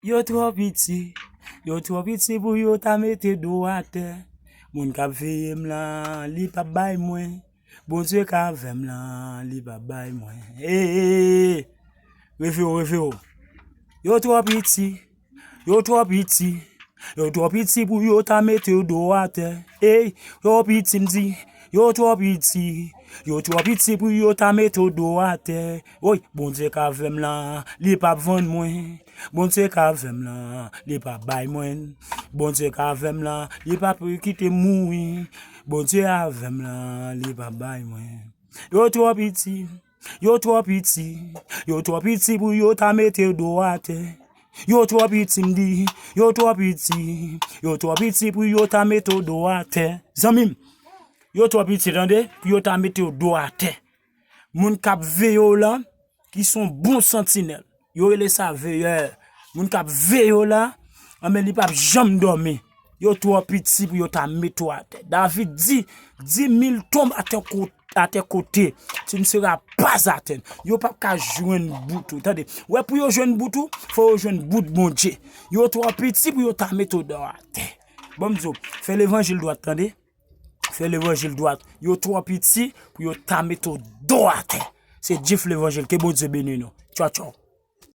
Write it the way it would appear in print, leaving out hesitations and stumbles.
Yo trop petit pour yo ta mette dos à terre. Moun k'ap veye m'la, li pa bay mwen. Bon Dieu ka vem la, li pa bay mwen. Hey, refero. Yo trop petit pour yo ta mette dos à terre. Hey, yo petit m'di, yo trop petit pour yo ta mette dos à terre. Oui, bon Dieu ka vem la, li pa vend mwen. Bon Dieu ka vem la, li pa bay mwen. Bon Dieu ka vem la, li pa pou quitter moui. Bon Dieu a vem la, li pa bay mwen. Yo trop petit pour yo ta mette dos à terre. Yo trop petit m'di, yo trop petit pour yo ta mette dos à terre. Zamim, yo trop petit tande, pour yo ta mette dos à terre. Moun k'ap veyo là, qui sont bons sentinelles. Yo relè sa veilleur. Moun k'ap veyo là, mais li pa jamais dormi. Yo trop petit pour yo ta mette à terre. David dit 10 000 tombes à tes côtés, tu ne seras pas atteint. Yo pas qu'à joindre boutou. Attendez, ouais, pour yo joindre boutou, faut joindre bout de bon Dieu. Yo trop petit pour yo ta mette dans la terre. Bon m'zo, fais l'évangile droit, attendez. Fais l'évangile droit. Yo trop petit pour yo ta mette dans la terre. C'est Dieu l'évangile, que bon Dieu bénisse nous. Ciao ciao.